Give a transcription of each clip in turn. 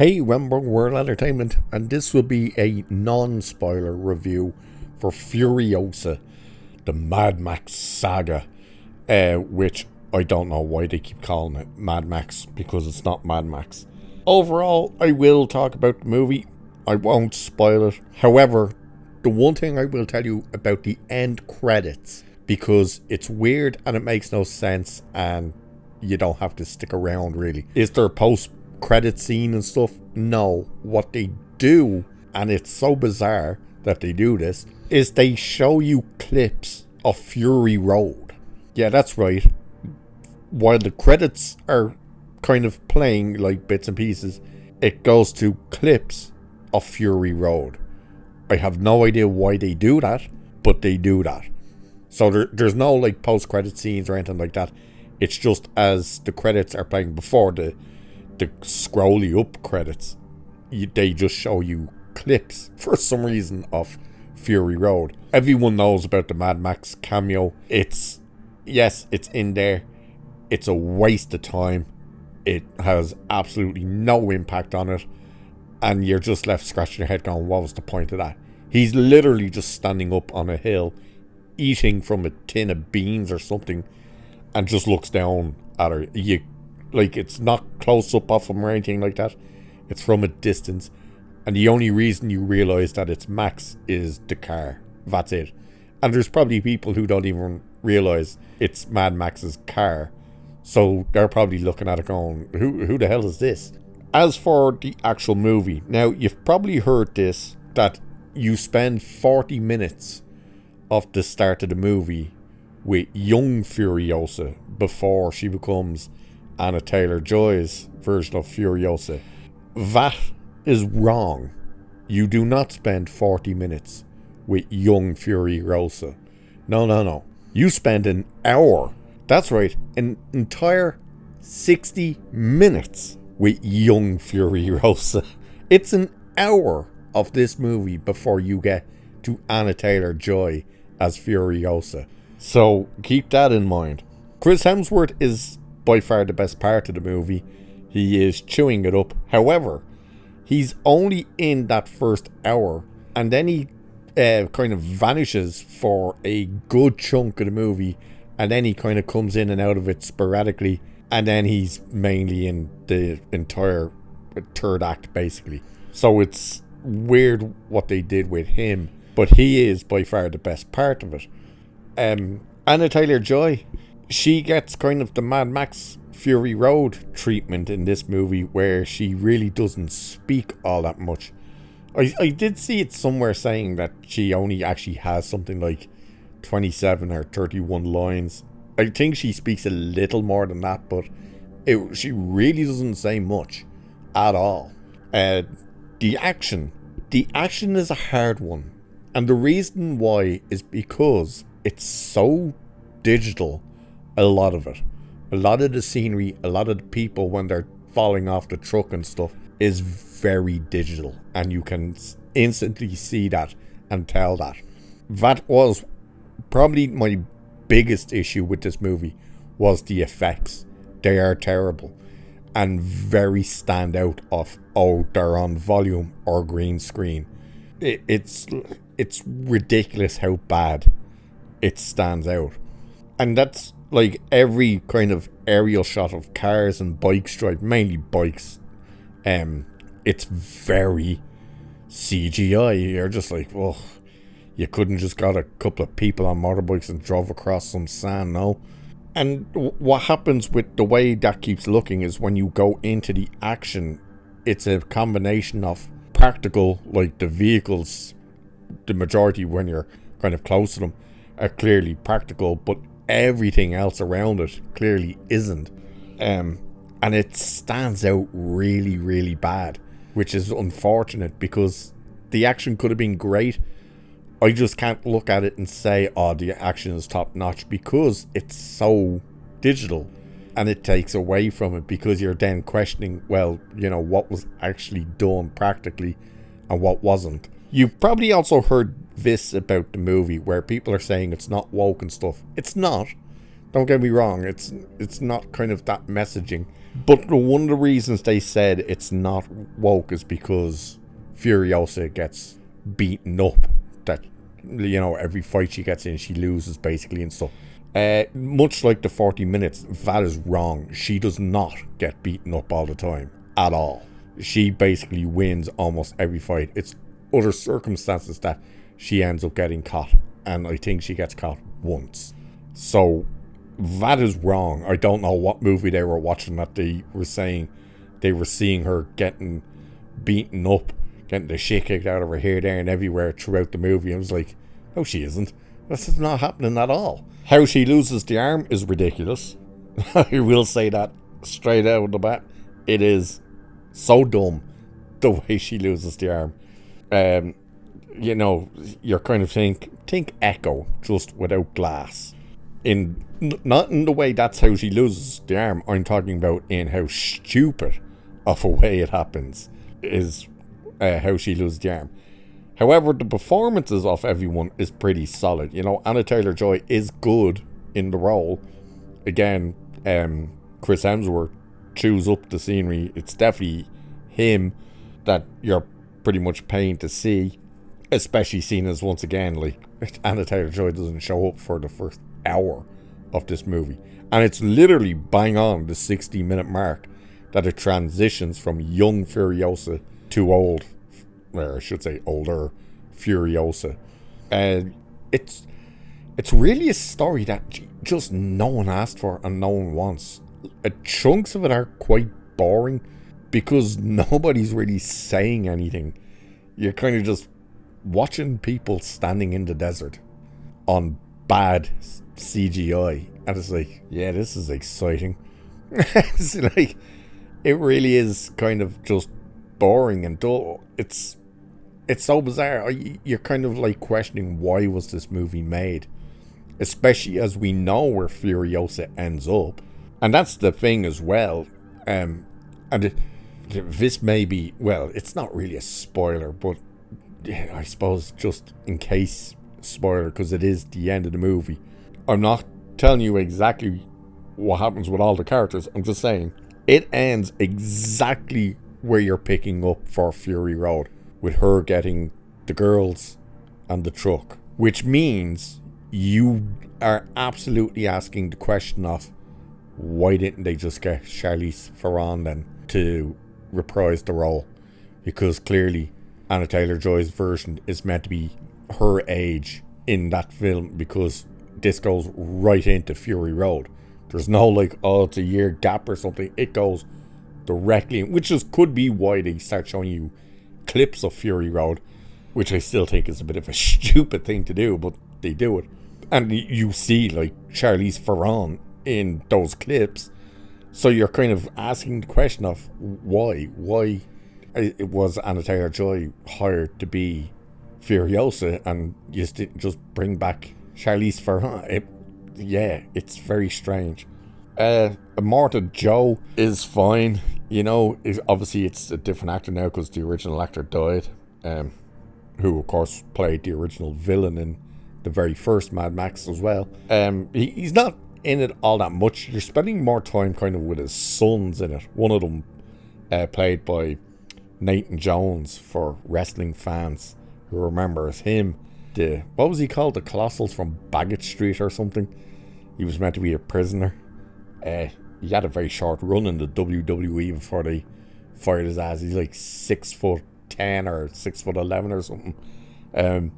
Hey, Wemberg World Entertainment, and this will be a non-spoiler review for Furiosa, the Mad Max Saga, which I don't know why they keep calling it Mad Max, because it's not Mad Max. Overall, I will talk about the movie. I won't spoil it. However, the one thing I will tell you about the end credits, because it's weird and it makes no sense and you don't have to stick around really. Is there a post-credit scene and stuff? No. What they do, and it's so bizarre that they do this, is they show you clips of Fury Road. Yeah, that's right. While the credits are kind of playing like bits and pieces, it goes to clips of Fury Road. I have no idea why they do that, but they do that. So there's no like post-credit scenes or anything like that. It's just as the credits are playing before the scrolly up credits, they just show you clips for some reason of Fury Road. Everyone knows about the Mad Max cameo. It's in there. It's a waste of time. It has absolutely no impact on it, and you're just left scratching your head going, what was the point of that? He's literally just standing up on a hill eating from a tin of beans or something and just looks down at her. It's not close up off him or anything like that. It's from a distance, and the only reason you realise that it's Max is the car. That's it. And there's probably people who don't even realise it's Mad Max's car, so they're probably looking at it going, who the hell is this? As for the actual movie, now you've probably heard this, that you spend 40 minutes of the start of the movie with young Furiosa before she becomes Anna Taylor-Joy's version of Furiosa. That is wrong. You do not spend 40 minutes with young Furiosa. No. You spend an hour. That's right, an entire 60 minutes with young Furiosa. It's an hour of this movie before you get to Anna Taylor-Joy as Furiosa. So keep that in mind. Chris Hemsworth is by far the best part of the movie. He is chewing it up. However, he's only in that first hour, and then he kind of vanishes for a good chunk of the movie, and then he kind of comes in and out of it sporadically, and then he's mainly in the entire third act basically. So it's weird what they did with him, but he is by far the best part of it. Anna Taylor-Joy, she gets kind of the Mad Max Fury Road treatment in this movie, where she really doesn't speak all that much. I did see it somewhere saying that she only actually has something like 27 or 31 lines. I think she speaks a little more than that, but she really doesn't say much at all. The action is a hard one, and the reason why is because it's so digital. A lot of the scenery, a lot of the people when they're falling off the truck and stuff is very digital, and you can instantly see that and tell that. That was probably my biggest issue with this movie, was the effects. They are terrible and very stand out of, they're on volume or green screen. It's ridiculous how bad it stands out. And that's like every kind of aerial shot of cars and bikes drive, mainly bikes. It's very CGI. You're just like, well, you couldn't just got a couple of people on motorbikes and drove across some sand, no? And what happens with the way that keeps looking is when you go into the action, it's a combination of practical, like the vehicles, the majority when you're kind of close to them are clearly practical, but everything else around it clearly isn't. And it stands out really, really bad, which is unfortunate because the action could have been great. I just can't look at it and say, the action is top notch, because it's so digital, and it takes away from it, because you're then questioning, well, what was actually done practically and what wasn't. You've probably also heard this about the movie, where people are saying it's not woke and stuff. It's not. Don't get me wrong, it's not kind of that messaging. But one of the reasons they said it's not woke is because Furiosa gets beaten up. That, you know, every fight she gets in, she loses basically and stuff. Much like the 40 minutes, that is wrong. She does not get beaten up all the time at all. She basically wins almost every fight. It's other circumstances that she ends up getting caught, and I think she gets caught once. So that is wrong. I don't know what movie they were watching that they were saying they were seeing her getting beaten up, getting the shit kicked out of her here, there, and everywhere throughout the movie. I was like, no, she isn't. This is not happening at all. How she loses the arm is ridiculous. I will say that straight out of the bat. It is so dumb the way she loses the arm. You know, you're kind of think Echo, just without glass. Not in the way that's how she loses the arm. I'm talking about in how stupid of a way it happens is how she loses the arm. However, the performances of everyone is pretty solid. You know, Anna Taylor-Joy is good in the role. Again, Chris Hemsworth chews up the scenery. It's definitely him that you're pretty much paying to see. Especially seeing as, once again, like, Anna Taylor-Joy doesn't show up for the first hour of this movie. And it's literally bang on the 60-minute mark that it transitions from young Furiosa to old, or I should say older Furiosa. And it's really a story that just no one asked for and no one wants. Chunks of it are quite boring because nobody's really saying anything. You're kind of just watching people standing in the desert on bad CGI, and it's like, yeah, this is exciting. It's like, it really is kind of just boring and dull. It's so bizarre. You're kind of like questioning, why was this movie made, especially as we know where Furiosa ends up. And that's the thing as well. And this may be, well, it's not really a spoiler, but I suppose just in case spoiler, because it is the end of the movie. I'm not telling you exactly what happens with all the characters. I'm just saying it ends exactly where you're picking up for Fury Road, with her getting the girls and the truck, which means you are absolutely asking the question of, why didn't they just get Charlize Theron then to reprise the role? Because clearly Anna Taylor-Joy's version is meant to be her age in that film, because this goes right into Fury Road. There's no like, oh, it's a year gap or something. It goes directly, which just could be why they start showing you clips of Fury Road, which I still think is a bit of a stupid thing to do, but they do it. And you see like Charlize Theron in those clips, so you're kind of asking the question of why it was Anna Taylor-Joy hired to be Furiosa, and you didn't just bring back Charlize Theron. It's very strange. Immortal Joe is fine. You know, obviously it's a different actor now because the original actor died, who of course played the original villain in the very first Mad Max as well. He's not in it all that much. You're spending more time kind of with his sons in it. One of them played by Nathan Jones, for wrestling fans who remember as him. What was he called? The Colossals from Baggett Street or something. He was meant to be a prisoner. He had a very short run in the WWE before they fired his ass. He's like 6'10" or 6'11" or something.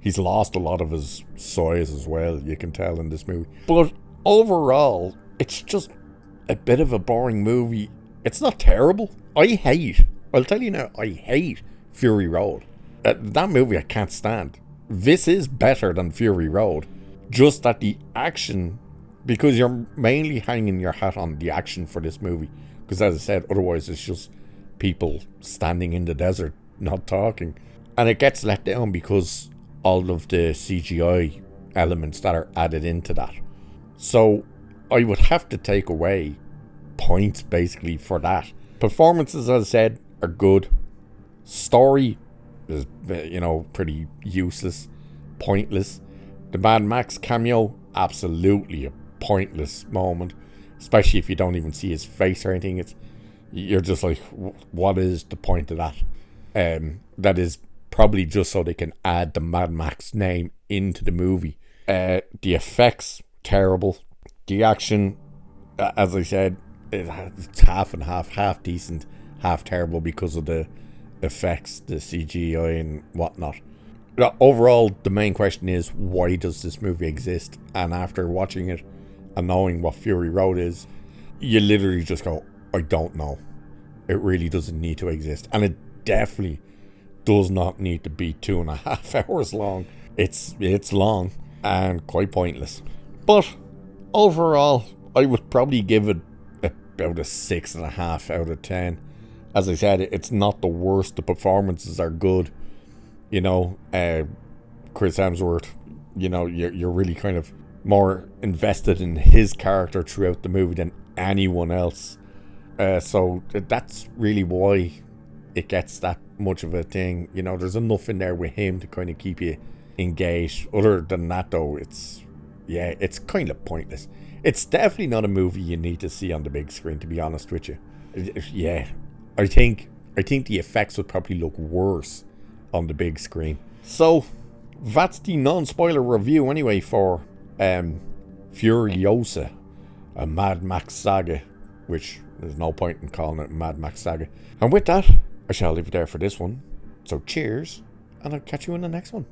He's lost a lot of his size as well, you can tell in this movie. But overall, it's just a bit of a boring movie. It's not terrible. I'll tell you now, I hate Fury Road. That movie I can't stand. This is better than Fury Road. Just that the action, because you're mainly hanging your hat on the action for this movie. Because as I said, otherwise it's just people standing in the desert, not talking. And it gets let down because all of the CGI elements that are added into that. So I would have to take away points basically for that. Performances, as I said, are good. Story is, pretty useless, pointless. The Mad Max cameo, absolutely a pointless moment, especially if you don't even see his face or anything. You're just like, what is the point of that? That is probably just so they can add the Mad Max name into the movie. The effects, terrible. The action, as I said, it's half and half decent, half terrible because of the effects, the CGI and whatnot. Overall, the main question is, why does this movie exist? And after watching it and knowing what Fury Road is, you literally just go, I don't know. It really doesn't need to exist. And it definitely does not need to be 2.5 hours long. It's long and quite pointless. But overall, I would probably give it about a 6.5 out of 10. As I said, it's not the worst. The performances are good. You know, Chris Hemsworth, you know, you're really kind of more invested in his character throughout the movie than anyone else. So that's really why it gets that much of a thing. You know, there's enough in there with him to kind of keep you engaged. Other than that, though, it's kind of pointless. It's definitely not a movie you need to see on the big screen, to be honest with you. Yeah, I think the effects would probably look worse on the big screen. So that's the non-spoiler review anyway for Furiosa, a Mad Max Saga, which there's no point in calling it Mad Max Saga. And with that, I shall leave it there for this one. So cheers, and I'll catch you in the next one.